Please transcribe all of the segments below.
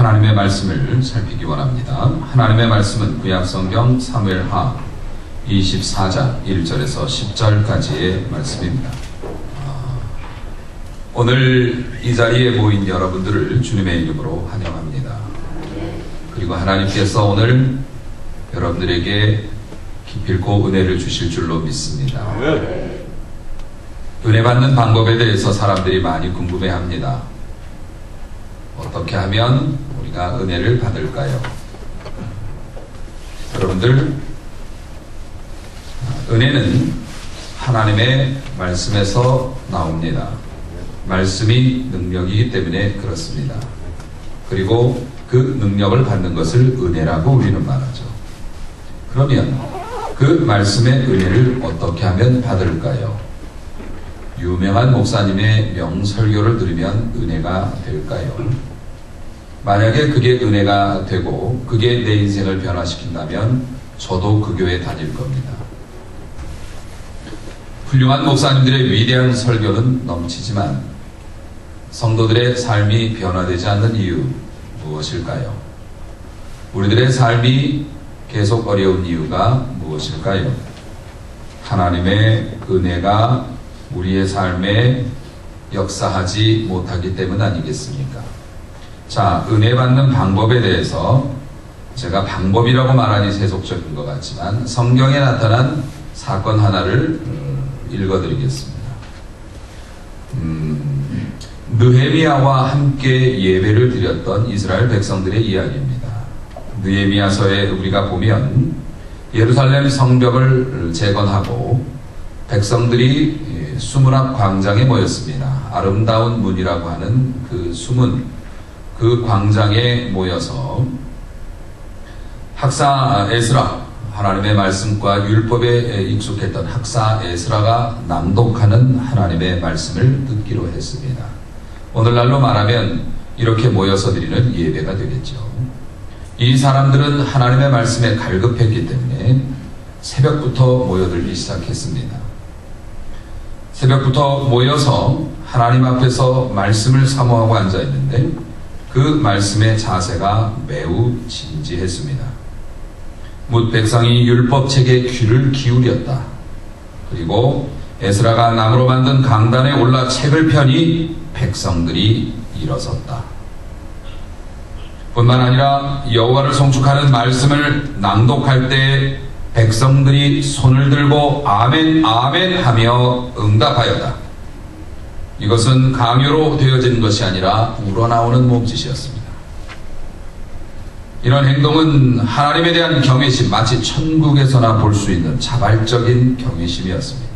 하나님의 말씀을 살피기 원합니다. 하나님의 말씀은 구약성경 사무엘하 24장 1절에서 10절까지의 말씀입니다. 오늘 이 자리에 모인 여러분들을 주님의 이름으로 환영합니다. 그리고 하나님께서 오늘 여러분들에게 기필코 은혜를 주실 줄로 믿습니다. 은혜 받는 방법에 대해서 사람들이 많이 궁금해합니다. 어떻게 하면 우리가 은혜를 받을까요? 여러분들, 은혜는 하나님의 말씀에서 나옵니다. 말씀이 능력이기 때문에 그렇습니다. 그리고 그 능력을 받는 것을 은혜라고 우리는 말하죠. 그러면 그 말씀의 은혜를 어떻게 하면 받을까요? 유명한 목사님의 명설교를 들으면 은혜가 될까요? 만약에 그게 은혜가 되고 그게 내 인생을 변화시킨다면 저도 그 교회 다닐 겁니다. 훌륭한 목사님들의 위대한 설교는 넘치지만 성도들의 삶이 변화되지 않는 이유 무엇일까요? 우리들의 삶이 계속 어려운 이유가 무엇일까요? 하나님의 은혜가 우리의 삶에 역사하지 못하기 때문 아니겠습니까? 자, 은혜 받는 방법에 대해서 제가 방법이라고 말하니 세속적인 것 같지만 성경에 나타난 사건 하나를 읽어드리겠습니다. 느헤미야와 함께 예배를 드렸던 이스라엘 백성들의 이야기입니다. 느헤미야서에 우리가 보면 예루살렘 성벽을 재건하고 백성들이 수문 앞 광장에 모였습니다. 아름다운 문이라고 하는 그 수문, 그 광장에 모여서 학사 에스라, 하나님의 말씀과 율법에 익숙했던 학사 에스라가 낭독하는 하나님의 말씀을 듣기로 했습니다. 오늘날로 말하면 이렇게 모여서 드리는 예배가 되겠죠. 이 사람들은 하나님의 말씀에 갈급했기 때문에 새벽부터 모여들기 시작했습니다. 새벽부터 모여서 하나님 앞에서 말씀을 사모하고 앉아있는데 그 말씀의 자세가 매우 진지했습니다. 뭇 백성이 율법책에 귀를 기울였다. 그리고 에스라가 나무로 만든 강단에 올라 책을 펴니 백성들이 일어섰다. 뿐만 아니라 여호와를 송축하는 말씀을 낭독할 때 백성들이 손을 들고 아멘 아멘 하며 응답하였다. 이것은 강요로 되어진 것이 아니라 우러나오는 몸짓이었습니다. 이런 행동은 하나님에 대한 경외심, 마치 천국에서나 볼 수 있는 자발적인 경외심이었습니다.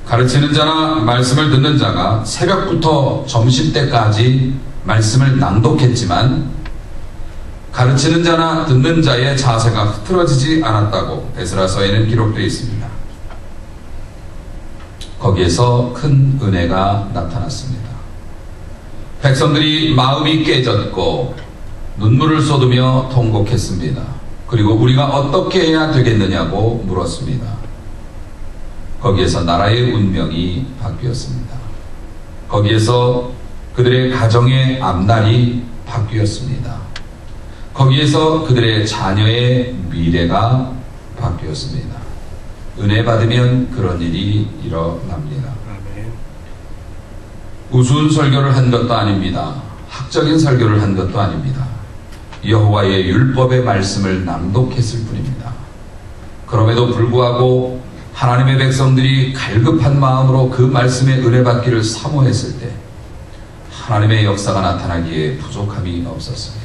가르치는 자나 말씀을 듣는 자가 새벽부터 점심때까지 말씀을 낭독했지만 가르치는 자나 듣는 자의 자세가 흐트러지지 않았다고 에스라서에는 기록되어 있습니다. 거기에서 큰 은혜가 나타났습니다. 백성들이 마음이 깨졌고 눈물을 쏟으며 통곡했습니다. 그리고 우리가 어떻게 해야 되겠느냐고 물었습니다. 거기에서 나라의 운명이 바뀌었습니다. 거기에서 그들의 가정의 앞날이 바뀌었습니다. 거기에서 그들의 자녀의 미래가 바뀌었습니다. 은혜 받으면 그런 일이 일어납니다. 우스운 설교를 한 것도 아닙니다. 학적인 설교를 한 것도 아닙니다. 여호와의 율법의 말씀을 낭독했을 뿐입니다. 그럼에도 불구하고 하나님의 백성들이 갈급한 마음으로 그 말씀의 은혜 받기를 사모했을 때 하나님의 역사가 나타나기에 부족함이 없었습니다.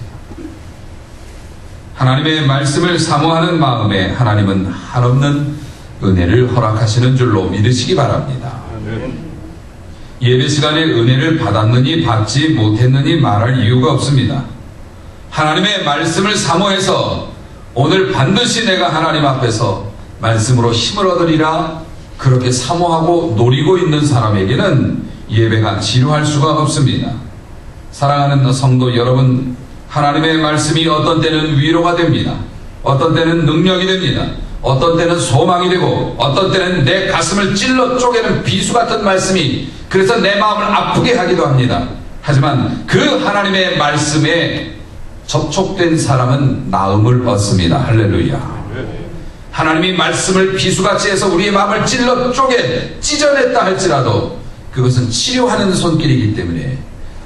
하나님의 말씀을 사모하는 마음에 하나님은 한없는 은혜를 허락하시는 줄로 믿으시기 바랍니다. 예배 시간에 은혜를 받았느니 받지 못했느니 말할 이유가 없습니다. 하나님의 말씀을 사모해서 오늘 반드시 내가 하나님 앞에서 말씀으로 힘을 얻으리라 그렇게 사모하고 노리고 있는 사람에게는 예배가 지루할 수가 없습니다. 사랑하는 성도 여러분, 하나님의 말씀이 어떤 때는 위로가 됩니다. 어떤 때는 능력이 됩니다. 어떤 때는 소망이 되고 어떤 때는 내 가슴을 찔러 쪼개는 비수 같은 말씀이 그래서 내 마음을 아프게 하기도 합니다. 하지만 그 하나님의 말씀에 접촉된 사람은 나음을 얻습니다. 할렐루야. 하나님이 말씀을 비수같이 해서 우리의 마음을 찔러 쪼개 찢어냈다 할지라도 그것은 치료하는 손길이기 때문에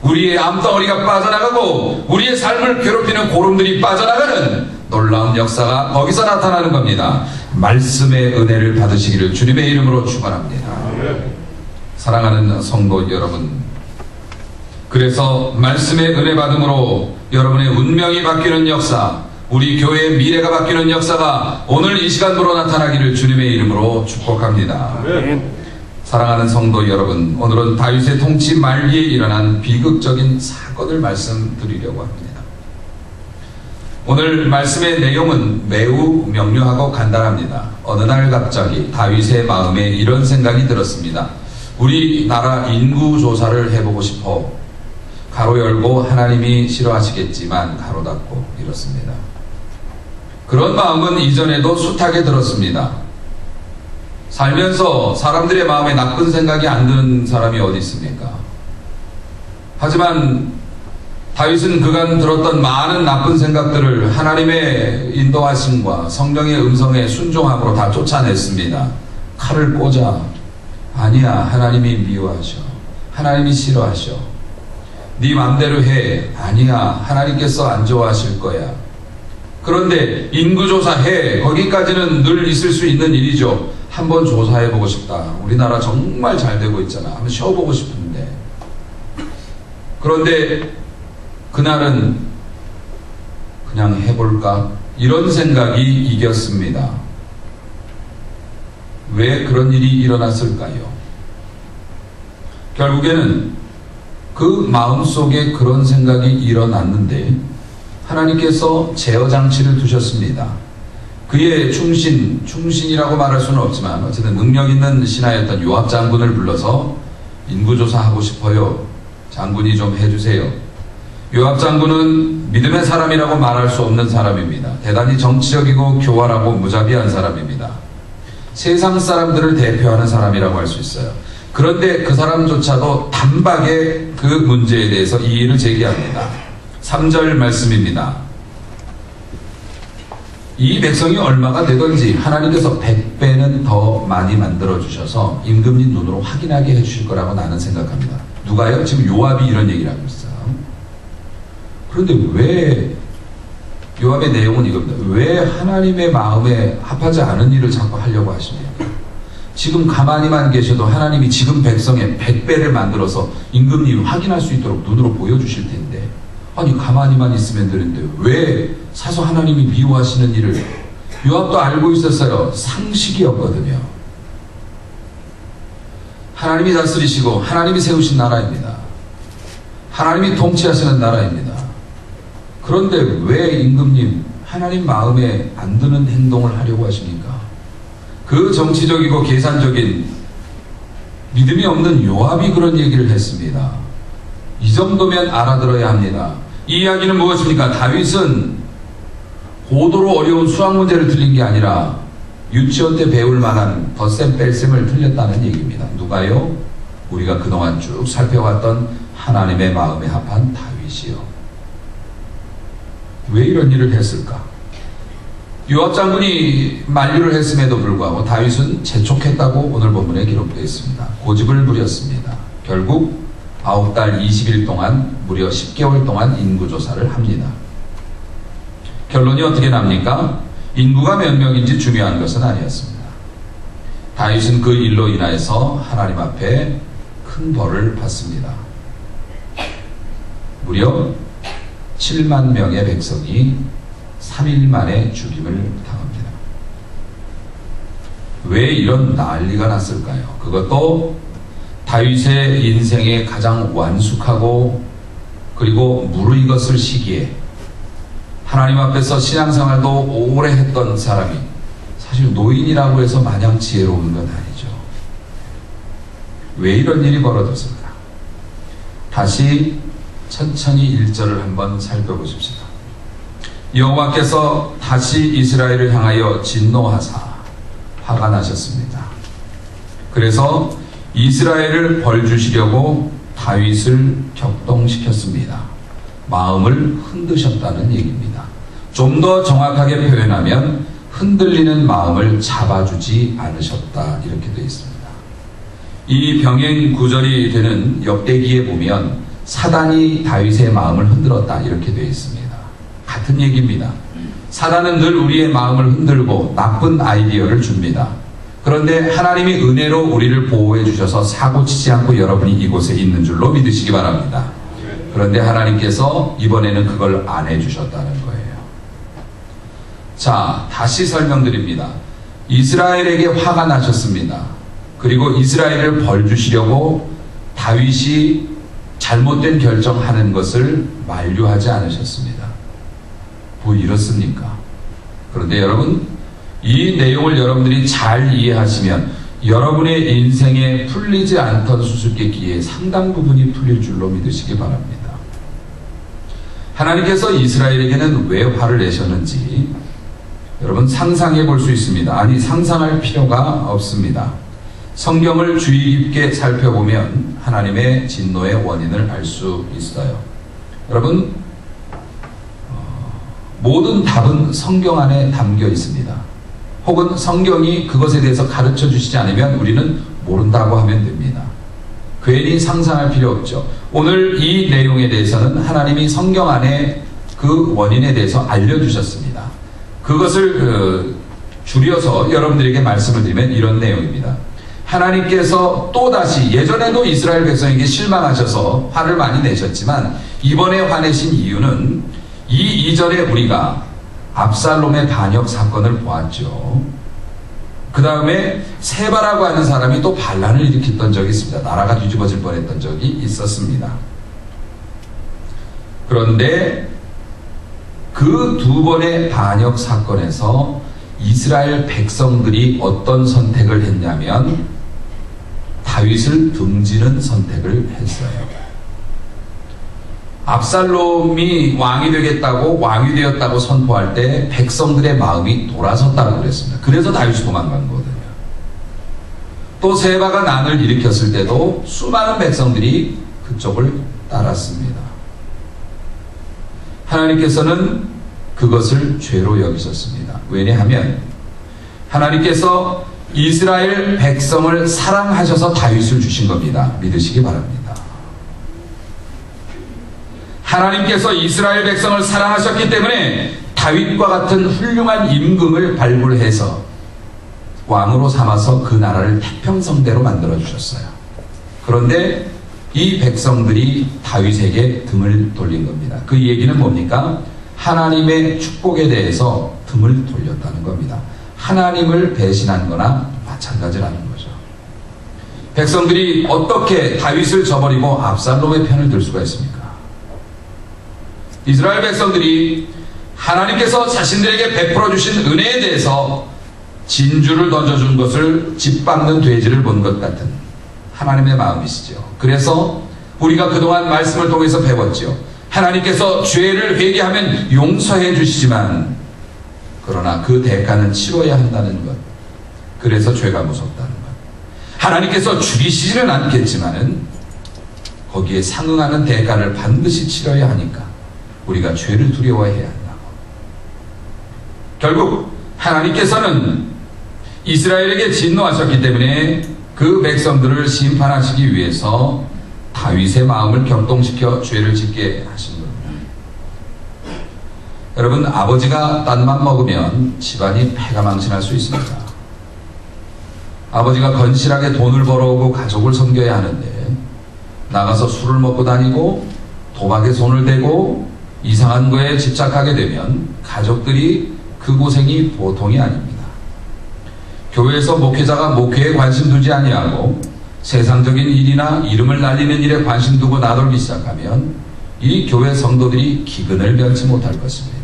우리의 암덩어리가 빠져나가고 우리의 삶을 괴롭히는 고름들이 빠져나가는 놀라운 역사가 거기서 나타나는 겁니다. 말씀의 은혜를 받으시기를 주님의 이름으로 축원합니다. 사랑하는 성도 여러분, 그래서 말씀의 은혜 받음으로 여러분의 운명이 바뀌는 역사, 우리 교회의 미래가 바뀌는 역사가 오늘 이 시간으로 나타나기를 주님의 이름으로 축복합니다. 사랑하는 성도 여러분, 오늘은 다윗의 통치 말기에 일어난 비극적인 사건을 말씀드리려고 합니다. 오늘 말씀의 내용은 매우 명료하고 간단합니다. 어느 날 갑자기 다윗의 마음에 이런 생각이 들었습니다. 우리나라 인구조사를 해보고 싶어. 가로 열고 하나님이 싫어하시겠지만 가로 닫고 이렇습니다. 그런 마음은 이전에도 숱하게 들었습니다. 살면서 사람들의 마음에 나쁜 생각이 안 드는 사람이 어디 있습니까? 하지만 다윗은 그간 들었던 많은 나쁜 생각들을 하나님의 인도하심과 성령의 음성에 순종함으로 다 쫓아냈습니다. 칼을 꽂아. 아니야, 하나님이 미워하셔. 하나님이 싫어하셔. 네 맘대로 해. 아니야, 하나님께서 안 좋아하실 거야. 그런데 인구조사 해. 거기까지는 늘 있을 수 있는 일이죠. 한번 조사해보고 싶다. 우리나라 정말 잘 되고 있잖아. 한번 쉬어보고 싶은데. 그런데 그날은 그냥 해볼까? 이런 생각이 이겼습니다. 왜 그런 일이 일어났을까요? 결국에는 그 마음속에 그런 생각이 일어났는데 하나님께서 제어장치를 두셨습니다. 그의 충신이라고 말할 수는 없지만 어쨌든 능력 있는 신하였던 요압 장군을 불러서 인구조사하고 싶어요. 장군이 좀 해주세요. 요압 장군은 믿음의 사람이라고 말할 수 없는 사람입니다. 대단히 정치적이고 교활하고 무자비한 사람입니다. 세상 사람들을 대표하는 사람이라고 할 수 있어요. 그런데 그 사람조차도 단박에 그 문제에 대해서 이의를 제기합니다. 3절 말씀입니다. 이 백성이 얼마가 되든지 하나님께서 100배는 더 많이 만들어주셔서 임금님 눈으로 확인하게 해주실 거라고 나는 생각합니다. 누가요? 지금 요압이 이런 얘기를 하고 있어요. 그런데 왜 요압의 내용은 이겁니다. 왜 하나님의 마음에 합하지 않은 일을 자꾸 하려고 하십니까? 지금 가만히만 계셔도 하나님이 지금 백성의 100배를 만들어서 임금님이 확인할 수 있도록 눈으로 보여주실 텐데, 아니 가만히만 있으면 되는데 왜 사서 하나님이 미워하시는 일을. 요압도 알고 있었어요. 상식이었거든요. 하나님이 다스리시고 하나님이 세우신 나라입니다. 하나님이 통치하시는 나라입니다. 그런데 왜 임금님 하나님 마음에 안 드는 행동을 하려고 하십니까? 그 정치적이고 계산적인 믿음이 없는 요압이 그런 얘기를 했습니다. 이 정도면 알아들어야 합니다. 이 이야기는 무엇입니까? 다윗은 고도로 어려운 수학 문제를 틀린 게 아니라 유치원 때 배울 만한 덧셈 뺄셈을 틀렸다는 얘기입니다. 누가요? 우리가 그동안 쭉 살펴왔던 하나님의 마음에 합한 다윗이요. 왜 이런 일을 했을까? 요압 장군이 만류를 했음에도 불구하고 다윗은 재촉했다고 오늘 본문에 기록되어 있습니다. 고집을 부렸습니다. 결국 9달 20일 동안 무려 10개월 동안 인구조사를 합니다. 결론이 어떻게 납니까? 인구가 몇 명인지 중요한 것은 아니었습니다. 다윗은 그 일로 인하여서 하나님 앞에 큰 벌을 받습니다. 무려 7만 명의 백성이 3일 만에 죽임을 당합니다. 왜 이런 난리가 났을까요? 그것도 다윗의 인생에 가장 완숙하고 그리고 무르익었을 시기에 하나님 앞에서 신앙생활도 오래 했던 사람이, 사실 노인이라고 해서 마냥 지혜로운 건 아니죠. 왜 이런 일이 벌어졌을까? 다시 천천히 1절을 한번 살펴보십시다. 여호와께서 다시 이스라엘을 향하여 진노하사 화가 나셨습니다. 그래서 이스라엘을 벌 주시려고 다윗을 격동시켰습니다. 마음을 흔드셨다는 얘기입니다. 좀 더 정확하게 표현하면 흔들리는 마음을 잡아주지 않으셨다, 이렇게 되어 있습니다. 이 병행 구절이 되는 역대기에 보면 사단이 다윗의 마음을 흔들었다, 이렇게 되어 있습니다. 같은 얘기입니다. 사단은 늘 우리의 마음을 흔들고 나쁜 아이디어를 줍니다. 그런데 하나님이 은혜로 우리를 보호해 주셔서 사고치지 않고 여러분이 이곳에 있는 줄로 믿으시기 바랍니다. 그런데 하나님께서 이번에는 그걸 안 해주셨다는 거예요. 자, 다시 설명드립니다. 이스라엘에게 화가 나셨습니다. 그리고 이스라엘을 벌 주시려고 다윗이 잘못된 결정하는 것을 만류하지 않으셨습니다. 뭐 이렇습니까? 그런데 여러분, 이 내용을 여러분들이 잘 이해하시면 여러분의 인생에 풀리지 않던 수수께끼의 상당 부분이 풀릴 줄로 믿으시기 바랍니다. 하나님께서 이스라엘에게는 왜 화를 내셨는지 여러분 상상해 볼 수 있습니다. 아니, 상상할 필요가 없습니다. 성경을 주의 깊게 살펴보면 하나님의 진노의 원인을 알 수 있어요. 여러분, 모든 답은 성경 안에 담겨 있습니다. 혹은 성경이 그것에 대해서 가르쳐 주시지 않으면 우리는 모른다고 하면 됩니다. 괜히 상상할 필요 없죠. 오늘 이 내용에 대해서는 하나님이 성경 안에 그 원인에 대해서 알려주셨습니다. 그것을 줄여서 여러분들에게 말씀을 드리면 이런 내용입니다. 하나님께서 또다시, 예전에도 이스라엘 백성에게 실망하셔서 화를 많이 내셨지만 이번에 화내신 이유는 이전에 우리가 압살롬의 반역 사건을 보았죠. 그 다음에 세바라고 하는 사람이 또 반란을 일으켰던 적이 있습니다. 나라가 뒤집어질 뻔했던 적이 있었습니다. 그런데 그 두 번의 반역 사건에서 이스라엘 백성들이 어떤 선택을 했냐면 다윗을 등지는 선택을 했어요. 압살롬이 왕이 되겠다고, 왕이 되었다고 선포할 때 백성들의 마음이 돌아섰다고 그랬습니다. 그래서 다윗이 도망간 거거든요. 또 세바가 난을 일으켰을 때도 수많은 백성들이 그쪽을 따랐습니다. 하나님께서는 그것을 죄로 여기셨습니다. 왜냐하면 하나님께서 이스라엘 백성을 사랑하셔서 다윗을 주신 겁니다. 믿으시기 바랍니다. 하나님께서 이스라엘 백성을 사랑하셨기 때문에 다윗과 같은 훌륭한 임금을 발굴해서 왕으로 삼아서 그 나라를 태평성대로 만들어 주셨어요. 그런데 이 백성들이 다윗에게 등을 돌린 겁니다. 그 얘기는 뭡니까? 하나님의 축복에 대해서 등을 돌렸다는 겁니다. 하나님을 배신한 거나 마찬가지라는 거죠. 백성들이 어떻게 다윗을 저버리고 압살롬의 편을 들 수가 있습니까? 이스라엘 백성들이 하나님께서 자신들에게 베풀어 주신 은혜에 대해서 진주를 던져준 것을 짓밟는 돼지를 본 것 같은 하나님의 마음이시죠. 그래서 우리가 그동안 말씀을 통해서 배웠죠. 하나님께서 죄를 회개하면 용서해 주시지만 그러나 그 대가는 치러야 한다는 것. 그래서 죄가 무섭다는 것. 하나님께서 죽이시지는 않겠지만은 거기에 상응하는 대가를 반드시 치러야 하니까 우리가 죄를 두려워해야 한다고. 결국 하나님께서는 이스라엘에게 진노하셨기 때문에 그 백성들을 심판하시기 위해서 다윗의 마음을 격동시켜 죄를 짓게 하신 겁니다. 여러분, 아버지가 딴맘 먹으면 집안이 패가망신할 수 있습니다. 아버지가 건실하게 돈을 벌어오고 가족을 섬겨야 하는데 나가서 술을 먹고 다니고 도박에 손을 대고 이상한 거에 집착하게 되면 가족들이 그 고생이 보통이 아닙니다. 교회에서 목회자가 목회에 관심 두지 아니하고 세상적인 일이나 이름을 날리는 일에 관심 두고 나돌기 시작하면 이 교회 성도들이 기근을 면치 못할 것입니다.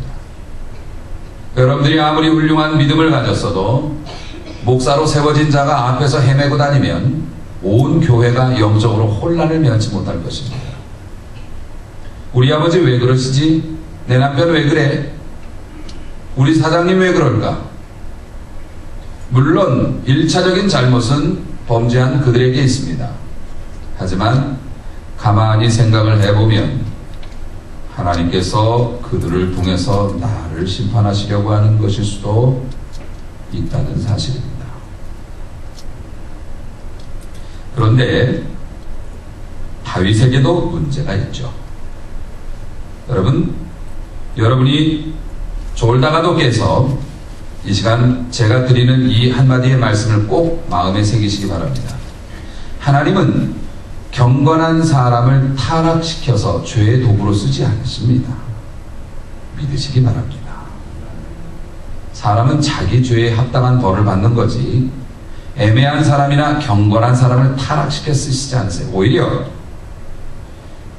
여러분들이 아무리 훌륭한 믿음을 가졌어도 목사로 세워진 자가 앞에서 헤매고 다니면 온 교회가 영적으로 혼란을 면치 못할 것입니다. 우리 아버지 왜 그러시지? 내 남편 왜 그래? 우리 사장님 왜 그럴까? 물론 1차적인 잘못은 범죄한 그들에게 있습니다. 하지만 가만히 생각을 해보면 하나님께서 그들을 통해서 나를 심판하시려고 하는 것일 수도 있다는 사실입니다. 그런데 다윗에게도 문제가 있죠. 여러분이 졸다가도 깨서 이 시간 제가 드리는 이 한마디의 말씀을 꼭 마음에 새기시기 바랍니다. 하나님은 경건한 사람을 타락시켜서 죄의 도구로 쓰지 않으십니다. 믿으시기 바랍니다. 사람은 자기 죄에 합당한 벌을 받는 거지 애매한 사람이나 경건한 사람을 타락시켜 쓰시지 않으세요. 오히려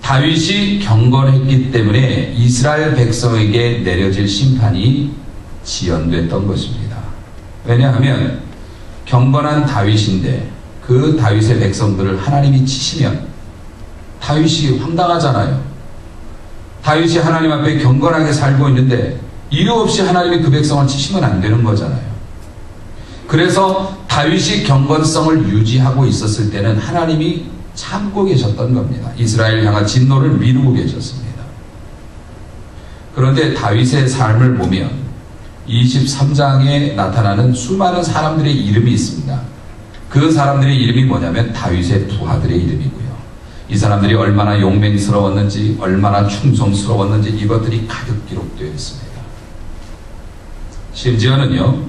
다윗이 경건했기 때문에 이스라엘 백성에게 내려질 심판이 지연됐던 것입니다. 왜냐하면 경건한 다윗인데 그 다윗의 백성들을 하나님이 치시면 다윗이 황당하잖아요. 다윗이 하나님 앞에 경건하게 살고 있는데 이유 없이 하나님이 그 백성을 치시면 안 되는 거잖아요. 그래서 다윗이 경건성을 유지하고 있었을 때는 하나님이 참고 계셨던 겁니다. 이스라엘 향한 진노를 미루고 계셨습니다. 그런데 다윗의 삶을 보면 23장에 나타나는 수많은 사람들의 이름이 있습니다. 그 사람들의 이름이 뭐냐면 다윗의 부하들의 이름이고요. 이 사람들이 얼마나 용맹스러웠는지 얼마나 충성스러웠는지 이것들이 가득 기록되어 있습니다. 심지어는요,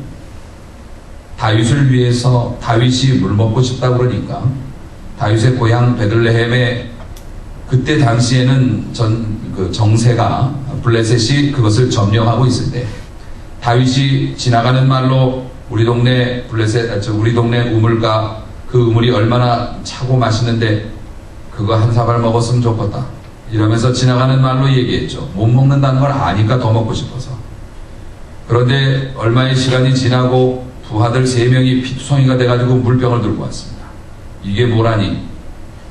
다윗을 위해서 다윗이 물 먹고 싶다 그러니까 다윗의 고향 베들레헴에 그때 당시에는 정세가 블레셋이 그것을 점령하고 있을 때 다윗이 지나가는 말로 우리 동네 우리 동네 우물가 그 우물이 얼마나 차고 맛있는데 그거 한 사발 먹었으면 좋겠다 이러면서 지나가는 말로 얘기했죠. 못 먹는다는 걸 아니까 더 먹고 싶어서. 그런데 얼마의 시간이 지나고 부하들 3명이 피투성이가 돼가지고 물병을 들고 왔습니다. 이게 뭐라니?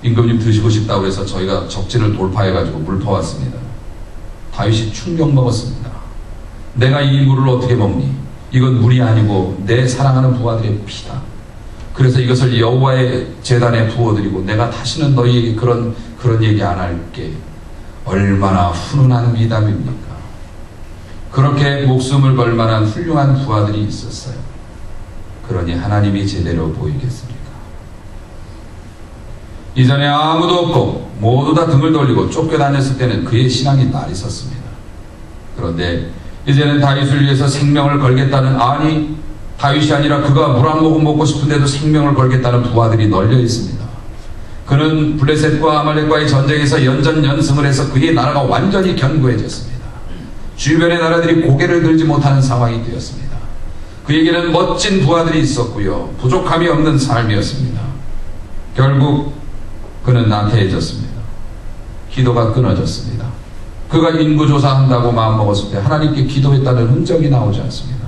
임금님 드시고 싶다고 해서 저희가 적진을 돌파해가지고 물 퍼왔습니다. 다윗이 충격 먹었습니다. 내가 이 물을 어떻게 먹니? 이건 물이 아니고 내 사랑하는 부하들의 피다. 그래서 이것을 여호와의 제단에 부어드리고 내가 다시는 너희에게 그런 얘기 안 할게. 얼마나 훈훈한 미담입니까? 그렇게 목숨을 걸 만한 훌륭한 부하들이 있었어요. 그러니 하나님이 제대로 보이겠습니까? 이전에 아무도 없고 모두 다 등을 돌리고 쫓겨다녔을 때는 그의 신앙이 날이 섰습니다. 그런데 이제는 다윗을 위해서 생명을 걸겠다는, 아니 다윗이 아니라 그가 물 한 모금 먹고 싶은데도 생명을 걸겠다는 부하들이 널려 있습니다. 그는 블레셋과 아말렉과의 전쟁에서 연전연승을 해서 그의 나라가 완전히 견고해졌습니다. 주변의 나라들이 고개를 들지 못하는 상황이 되었습니다. 그에게는 멋진 부하들이 있었고요, 부족함이 없는 삶이었습니다. 결국 그는 나태해졌습니다. 기도가 끊어졌습니다. 그가 인구조사한다고 마음먹었을 때 하나님께 기도했다는 흔적이 나오지 않습니다.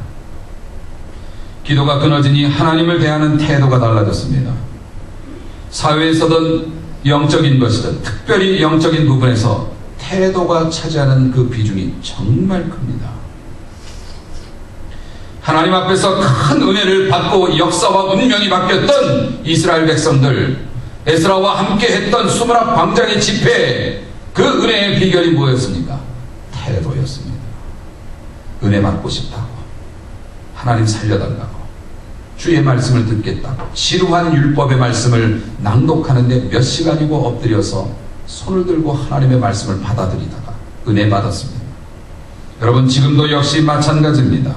기도가 끊어지니 하나님을 대하는 태도가 달라졌습니다. 사회에서든 영적인 것이든 특별히 영적인 부분에서 태도가 차지하는 그 비중이 정말 큽니다. 하나님 앞에서 큰 은혜를 받고 역사와 운명이 바뀌었던 이스라엘 백성들, 에스라와 함께 했던 수므라 광장의 집회, 그 은혜의 비결이 뭐였습니까? 태도였습니다. 은혜 받고 싶다고, 하나님 살려달라고, 주의 말씀을 듣겠다고 지루한 율법의 말씀을 낭독하는데 몇 시간이고 엎드려서 손을 들고 하나님의 말씀을 받아들이다가 은혜 받았습니다. 여러분, 지금도 역시 마찬가지입니다.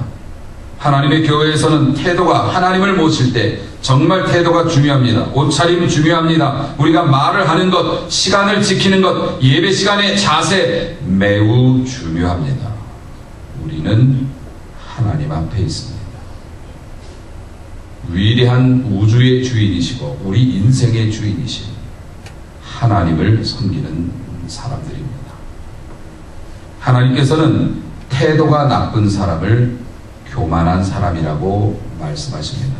하나님의 교회에서는 태도가, 하나님을 모실 때 정말 태도가 중요합니다. 옷차림 중요합니다. 우리가 말을 하는 것, 시간을 지키는 것, 예배 시간의 자세 매우 중요합니다. 우리는 하나님 앞에 있습니다. 위대한 우주의 주인이시고 우리 인생의 주인이신 하나님을 섬기는 사람들입니다. 하나님께서는 태도가 나쁜 사람을 교만한 사람이라고 말씀하십니다.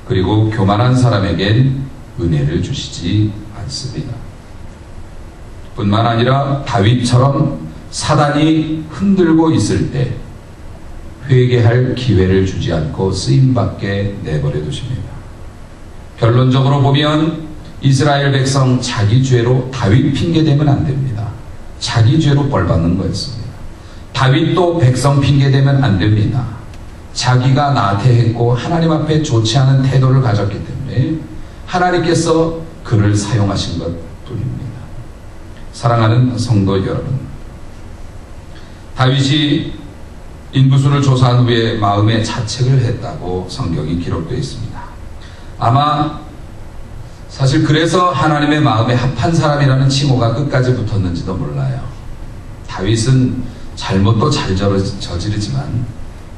그리고 교만한 사람에겐 은혜를 주시지 않습니다. 뿐만 아니라 다윗처럼 사단이 흔들고 있을 때 회개할 기회를 주지 않고 쓰임받게 내버려 두십니다. 결론적으로 보면 이스라엘 백성 자기 죄로 다윗 핑계대면 안 됩니다. 자기 죄로 벌받는 거였습니다. 다윗도 백성 핑계대면 안 됩니다. 자기가 나태했고 하나님 앞에 좋지 않은 태도를 가졌기 때문에 하나님께서 그를 사용하신 것 뿐입니다. 사랑하는 성도 여러분, 다윗이 인부수를 조사한 후에 마음에 자책을 했다고 성경이 기록되어 있습니다. 아마 사실 그래서 하나님의 마음에 합한 사람이라는 칭호가 끝까지 붙었는지도 몰라요. 다윗은 잘못도 잘 저지르지만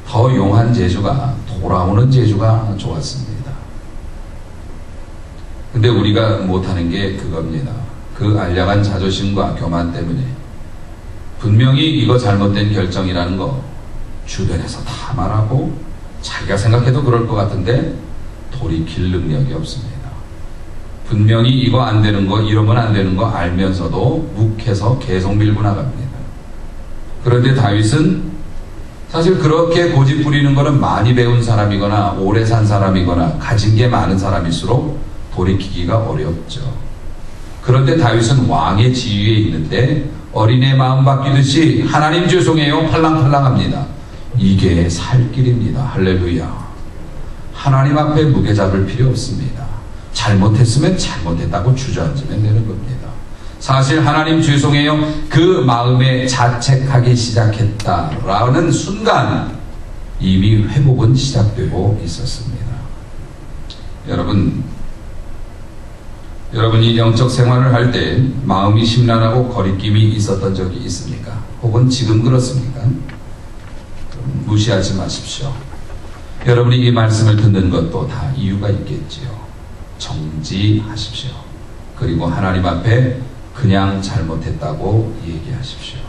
더 용한 재주가, 돌아오는 재주가 좋았습니다. 근데 우리가 못하는 게 그겁니다. 그 알량한 자존심과 교만 때문에 분명히 이거 잘못된 결정이라는 거 주변에서 다 말하고 자기가 생각해도 그럴 것 같은데 돌이킬 능력이 없습니다. 분명히 이거 안 되는 거, 이러면 안 되는 거 알면서도 묵해서 계속 밀고 나갑니다. 그런데 다윗은 사실 그렇게 고집 부리는 거는 많이 배운 사람이거나 오래 산 사람이거나 가진 게 많은 사람일수록 돌이키기가 어렵죠. 그런데 다윗은 왕의 지위에 있는데 어린애 마음 바뀌듯이 하나님 죄송해요 팔랑팔랑합니다. 이게 살 길입니다. 할렐루야. 하나님 앞에 무게 잡을 필요 없습니다. 잘못했으면 잘못했다고 주저앉으면 되는 겁니다. 사실 하나님 죄송해요 그 마음에 자책하기 시작했다라는 순간 이미 회복은 시작되고 있었습니다. 여러분이 영적 생활을 할 때 마음이 심란하고 거리낌이 있었던 적이 있습니까? 혹은 지금 그렇습니까? 무시하지 마십시오. 여러분이 이 말씀을 듣는 것도 다 이유가 있겠지요. 정지하십시오. 그리고 하나님 앞에 그냥 잘못했다고 얘기하십시오.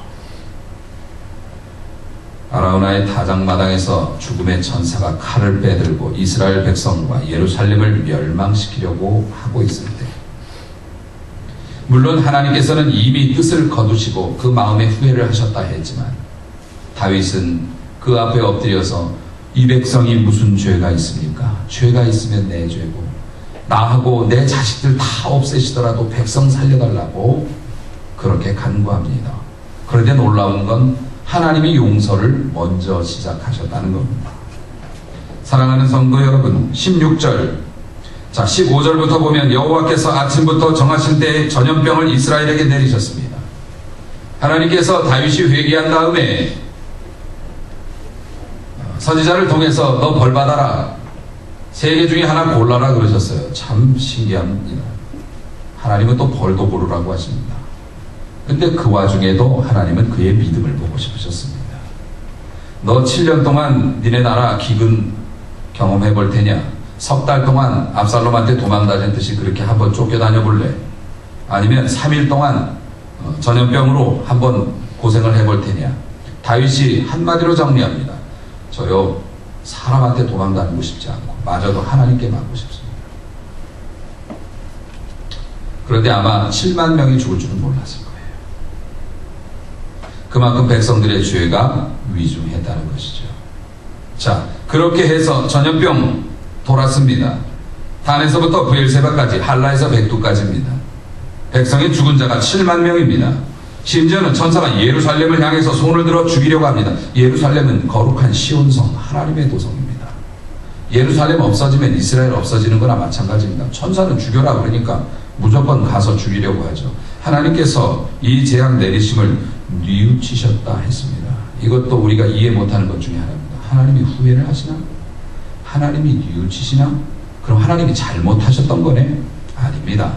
아라우나의 타작마당에서 죽음의 천사가 칼을 빼들고 이스라엘 백성과 예루살렘을 멸망시키려고 하고 있을 때 물론 하나님께서는 이미 뜻을 거두시고 그 마음에 후회를 하셨다 했지만 다윗은 그 앞에 엎드려서 이 백성이 무슨 죄가 있습니까? 죄가 있으면 내 죄고 나하고 내 자식들 다 없애시더라도 백성 살려달라고 그렇게 간구합니다. 그런데 놀라운 건 하나님이 용서를 먼저 시작하셨다는 겁니다. 사랑하는 성도 여러분, 16절 15절부터 보면 여호와께서 아침부터 정하신 때에 전염병을 이스라엘에게 내리셨습니다. 하나님께서 다윗이 회개한 다음에 선지자를 통해서 너 벌받아라. 3개 중에 하나 골라라 그러셨어요. 참 신기합니다. 하나님은 또 벌도 고르라고 하십니다. 근데 그 와중에도 하나님은 그의 믿음을 보고 싶으셨습니다. 너 7년 동안 니네 나라 기근 경험해 볼 테냐? 석 달 동안 압살롬한테 도망다닌 듯이 그렇게 한번 쫓겨다녀 볼래? 아니면 3일 동안 전염병으로 한번 고생을 해볼 테냐? 다윗이 한마디로 정리합니다. 저요 사람한테 도망다니고 싶지 않고 마저도 하나님께 맞고 싶습니다. 그런데 아마 7만 명이 죽을 줄은 몰랐을 거예요. 그만큼 백성들의 죄가 위중했다는 것이죠. 자, 그렇게 해서 전염병 돌았습니다. 단에서부터 브엘세바까지 할라에서 백두까지입니다. 백성의 죽은 자가 7만 명입니다. 심지어는 천사가 예루살렘을 향해서 손을 들어 죽이려고 합니다. 예루살렘은 거룩한 시온성, 하나님의 도성입니다. 예루살렘 없어지면 이스라엘 없어지는 거나 마찬가지입니다. 천사는 죽여라 그러니까 무조건 가서 죽이려고 하죠. 하나님께서 이 재앙 내리심을 뉘우치셨다 했습니다. 이것도 우리가 이해 못하는 것 중에 하나입니다. 하나님이 후회를 하시나? 하나님이 뉘우치시나? 그럼 하나님이 잘못하셨던 거네? 아닙니다.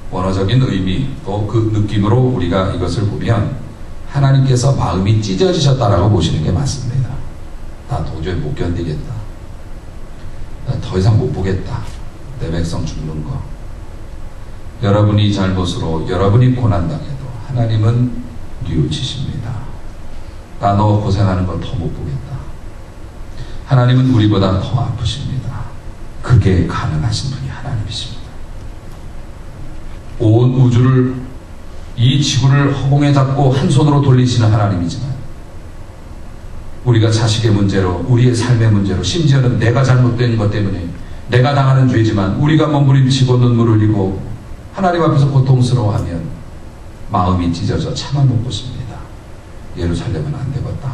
원어적인 의미 또 그 느낌으로 우리가 이것을 보면 하나님께서 마음이 찢어지셨다라고 보시는 게 맞습니다. 나 도저히 못 견디겠다. 나 더 이상 못 보겠다. 내 백성 죽는 거. 여러분이 잘못으로 여러분이 고난당해도 하나님은 뉘우치십니다. 나 너 고생하는 걸 더 못 보겠다. 하나님은 우리보다 더 아프십니다. 그게 가능하신 분이 하나님이십니다. 온 우주를 이 지구를 허공에 잡고 한 손으로 돌리시는 하나님이지만 우리가 자식의 문제로 우리의 삶의 문제로 심지어는 내가 잘못된 것 때문에 내가 당하는 죄지만 우리가 몸부림치고 눈물 흘리고 하나님 앞에서 고통스러워하면 마음이 찢어져 참아 못 붙습니다. 예루살렘은 안 되겠다.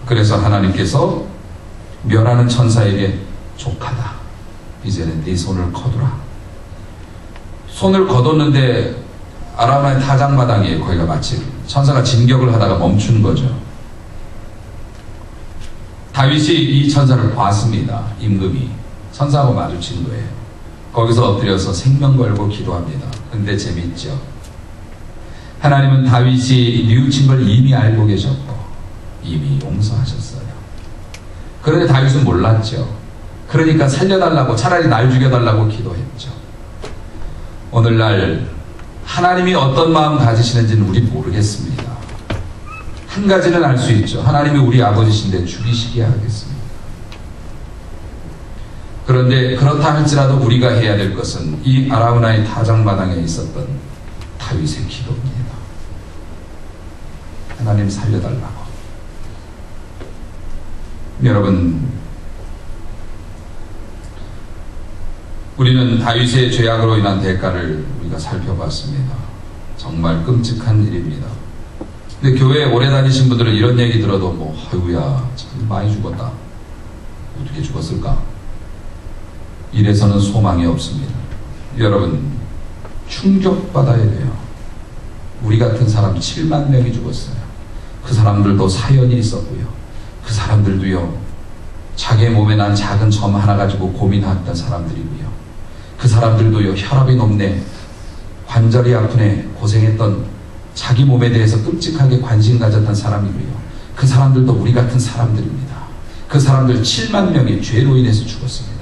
그래서 하나님께서 멸하는 천사에게 족하다. 이제는 네 손을 거두라. 손을 거뒀는데 아라우나의 타작마당에 거기가 마치 천사가 진격을 하다가 멈춘 거죠. 다윗이 이 천사를 봤습니다. 임금이 천사하고 마주친 거예요. 거기서 엎드려서 생명 걸고 기도합니다. 근데 재밌죠. 하나님은 다윗이 뉘우친 걸 이미 알고 계셨고 이미 용서하셨어요. 그런데 다윗은 몰랐죠. 그러니까 살려달라고, 차라리 날 죽여달라고 기도했죠. 오늘날 하나님이 어떤 마음 가지시는지는 우리 모르겠습니다. 한 가지는 알 수 있죠. 하나님이 우리 아버지신데 죽이시게 하겠습니다. 그런데 그렇다 할지라도 우리가 해야 될 것은 이 아라우나의 타작마당에 있었던 다윗의 기도입니다. 하나님 살려달라고. 여러분, 우리는 다윗의 죄악으로 인한 대가를 우리가 살펴봤습니다. 정말 끔찍한 일입니다. 근데 교회에 오래 다니신 분들은 이런 얘기 들어도 아이고야 참 많이 죽었다. 어떻게 죽었을까? 이래서는 소망이 없습니다. 여러분, 충격받아야 돼요. 우리 같은 사람 7만 명이 죽었어요. 그 사람들도 사연이 있었고요. 그 사람들도요, 자기 몸에 난 작은 점 하나 가지고 고민했던 사람들이고요. 그 사람들도요, 혈압이 높네, 관절이 아프네, 고생했던, 자기 몸에 대해서 끔찍하게 관심 가졌던 사람이고요. 그 사람들도 우리 같은 사람들입니다. 그 사람들 7만 명이 죄로 인해서 죽었습니다.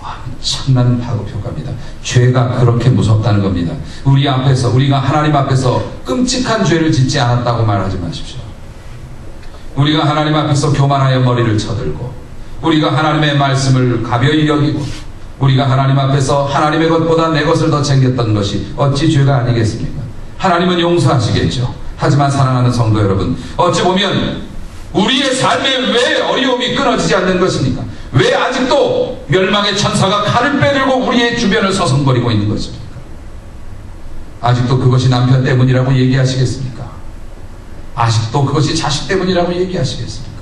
엄청난 파급효과입니다. 죄가 그렇게 무섭다는 겁니다. 우리가 하나님 앞에서 끔찍한 죄를 짓지 않았다고 말하지 마십시오. 우리가 하나님 앞에서 교만하여 머리를 쳐들고, 우리가 하나님의 말씀을 가벼이 여기고, 우리가 하나님 앞에서 하나님의 것보다 내 것을 더 챙겼던 것이 어찌 죄가 아니겠습니까? 하나님은 용서하시겠죠. 하지만 사랑하는 성도 여러분, 어찌 보면 우리의 삶에 왜 어려움이 끊어지지 않는 것입니까? 왜 아직도 멸망의 천사가 칼을 빼들고 우리의 주변을 서성거리고 있는 것입니까? 아직도 그것이 남편 때문이라고 얘기하시겠습니까? 아직도 그것이 자식 때문이라고 얘기하시겠습니까?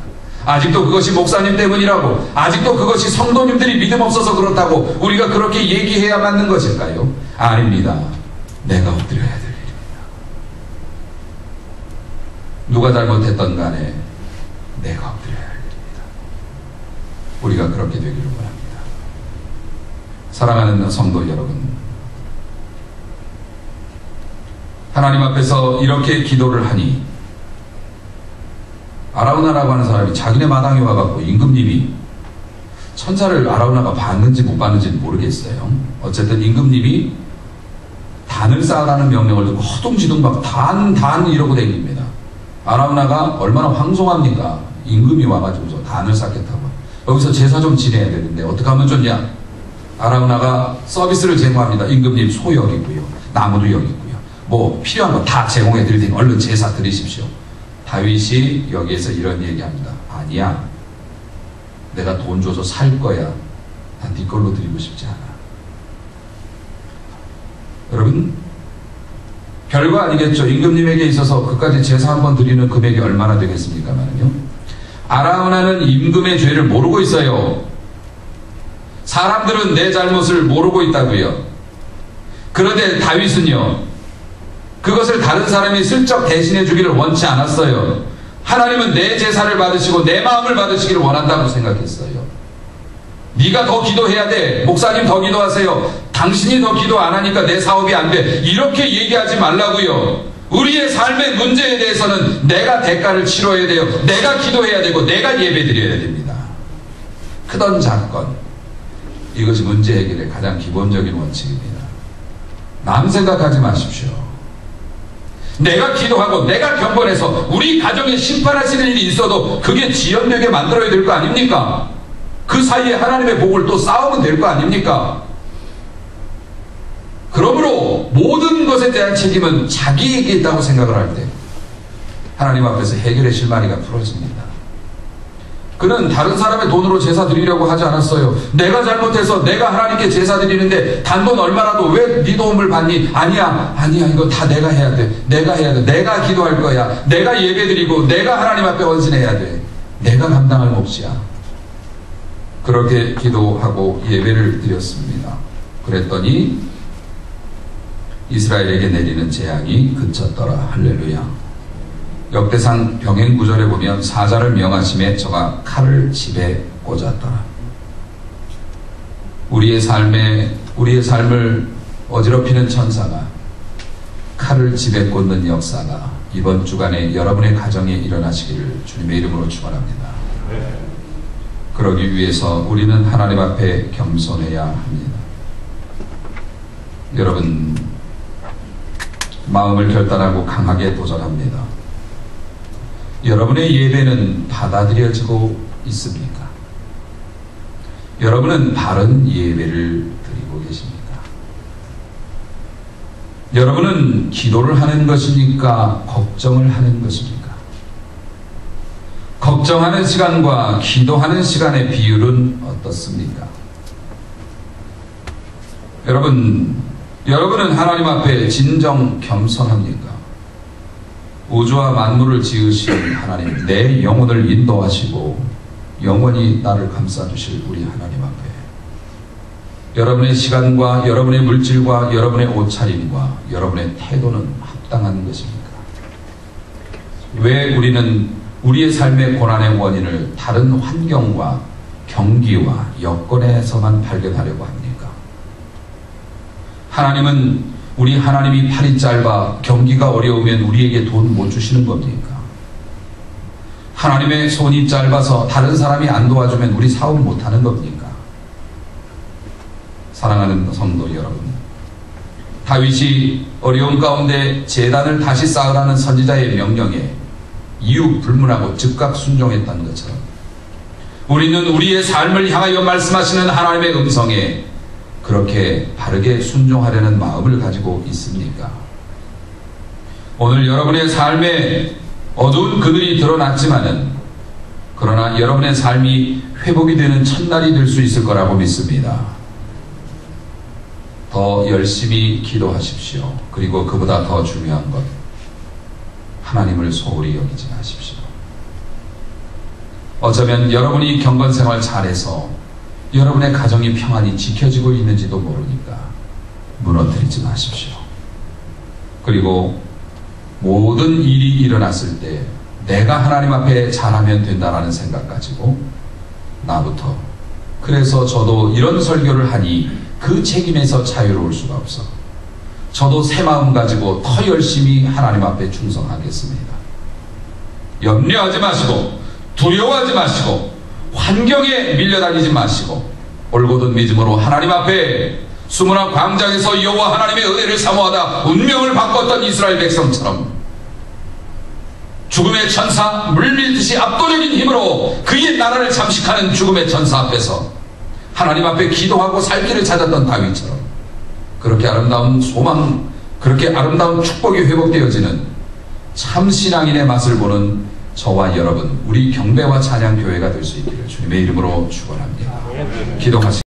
아직도 그것이 목사님 때문이라고, 아직도 그것이 성도님들이 믿음 없어서 그렇다고 우리가 그렇게 얘기해야 맞는 것일까요? 아닙니다. 내가 엎드려야 될 일입니다. 누가 잘못했던 간에 내가 엎드려야 할 일입니다. 우리가 그렇게 되기를 원합니다. 사랑하는 성도 여러분, 하나님 앞에서 이렇게 기도를 하니 아라우나라고 하는 사람이 자기네 마당에 와갖고 임금님이 천사를 아라우나가 봤는지 못 봤는지는 모르겠어요. 어쨌든 임금님이 단을 쌓으라는 명령을 듣고 허둥지둥 막 단 이러고 다닙니다. 아라우나가 얼마나 황송합니까? 임금이 와가지고 단을 쌓겠다고. 여기서 제사 좀 지내야 되는데 어떻게 하면 좋냐? 아라우나가 서비스를 제공합니다. 임금님 소 여기 있고요, 나무도 여기 있고요, 뭐 필요한 거 다 제공해 드릴 테니 얼른 제사 드리십시오. 다윗이 여기에서 이런 얘기합니다. 아니야, 내가 돈 줘서 살 거야. 난 네 걸로 드리고 싶지 않아. 여러분, 별거 아니겠죠. 임금님에게 있어서 그까지 제사 한번 드리는 금액이 얼마나 되겠습니까만요. 아라우나는 임금의 죄를 모르고 있어요. 사람들은 내 잘못을 모르고 있다고요. 그런데 다윗은요, 그것을 다른 사람이 슬쩍 대신해 주기를 원치 않았어요. 하나님은 내 제사를 받으시고 내 마음을 받으시기를 원한다고 생각했어요. 네가 더 기도해야 돼. 목사님 더 기도하세요. 당신이 더 기도 안 하니까 내 사업이 안 돼. 이렇게 얘기하지 말라고요. 우리의 삶의 문제에 대해서는 내가 대가를 치러야 돼요. 내가 기도해야 되고 내가 예배드려야 됩니다. 크던 작건, 이것이 문제 해결의 가장 기본적인 원칙입니다. 남 생각하지 마십시오. 내가 기도하고 내가 경건해서 우리 가정에 심판하시는 일이 있어도 그게 지연되게 만들어야 될 거 아닙니까? 그 사이에 하나님의 복을 또 쌓으면 될 거 아닙니까? 그러므로 모든 것에 대한 책임은 자기에게 있다고 생각을 할 때 하나님 앞에서 해결의 실마리가 풀어집니다. 그는 다른 사람의 돈으로 제사 드리려고 하지 않았어요. 내가 잘못해서 내가 하나님께 제사 드리는데 단돈 얼마라도 왜 네 도움을 받니? 아니야 이거 다 내가 해야 돼. 내가 해야 돼. 내가 기도할 거야. 내가 예배 드리고 내가 하나님 앞에 헌신해야 돼. 내가 감당할 몫이야. 그렇게 기도하고 예배를 드렸습니다. 그랬더니 이스라엘에게 내리는 재앙이 그쳤더라. 할렐루야. 역대상 병행 구절에 보면 사자를 명하심에 저가 칼을 집에 꽂았더라. 우리의 삶을 어지럽히는 천사가 칼을 집에 꽂는 역사가 이번 주간에 여러분의 가정에 일어나시기를 주님의 이름으로 축원합니다. 그러기 위해서 우리는 하나님 앞에 겸손해야 합니다. 여러분, 마음을 결단하고 강하게 도전합니다. 여러분의 예배는 받아들여지고 있습니까? 여러분은 바른 예배를 드리고 계십니까? 여러분은 기도를 하는 것입니까? 걱정을 하는 것입니까? 걱정하는 시간과 기도하는 시간의 비율은 어떻습니까? 여러분은 하나님 앞에 진정 겸손합니까? 우주와 만물을 지으신 하나님, 내 영혼을 인도하시고 영원히 나를 감싸주실 우리 하나님 앞에 여러분의 시간과 여러분의 물질과 여러분의 옷차림과 여러분의 태도는 합당한 것입니까? 왜 우리는 우리의 삶의 고난의 원인을 다른 환경과 경기와 여건에서만 발견하려고 합니까? 하나님은 우리 하나님이 팔이 짧아 경기가 어려우면 우리에게 돈 못 주시는 겁니까? 하나님의 손이 짧아서 다른 사람이 안 도와주면 우리 사업 못하는 겁니까? 사랑하는 성도 여러분, 다윗이 어려움 가운데 제단을 다시 쌓으라는 선지자의 명령에 이유 불문하고 즉각 순종했던 것처럼 우리는 우리의 삶을 향하여 말씀하시는 하나님의 음성에 그렇게 바르게 순종하려는 마음을 가지고 있습니까? 오늘 여러분의 삶에 어두운 그늘이 드러났지만은 그러나 여러분의 삶이 회복이 되는 첫날이 될 수 있을 거라고 믿습니다. 더 열심히 기도하십시오. 그리고 그보다 더 중요한 것, 하나님을 소홀히 여기지 마십시오. 어쩌면 여러분이 경건생활 잘해서 여러분의 가정이 평안히 지켜지고 있는지도 모르니까 무너뜨리지 마십시오. 그리고 모든 일이 일어났을 때 내가 하나님 앞에 잘하면 된다라는 생각 가지고 나부터, 그래서 저도 이런 설교를 하니 그 책임에서 자유로울 수가 없어. 저도 새 마음 가지고 더 열심히 하나님 앞에 충성하겠습니다. 염려하지 마시고 두려워하지 마시고 환경에 밀려다니지 마시고 올곧은 믿음으로 하나님 앞에 수문화 광장에서 여호와 하나님의 은혜를 사모하다 운명을 바꿨던 이스라엘 백성처럼 죽음의 천사 물밀듯이 압도적인 힘으로 그의 나라를 잠식하는 죽음의 천사 앞에서 하나님 앞에 기도하고 살 길을 찾았던 다윗처럼 그렇게 아름다운 소망, 그렇게 아름다운 축복이 회복되어지는 참 신앙인의 맛을 보는 저와 여러분, 우리 경배와 찬양 교회가 될 수 있기를 주님의 이름으로 축원합니다. 기도하시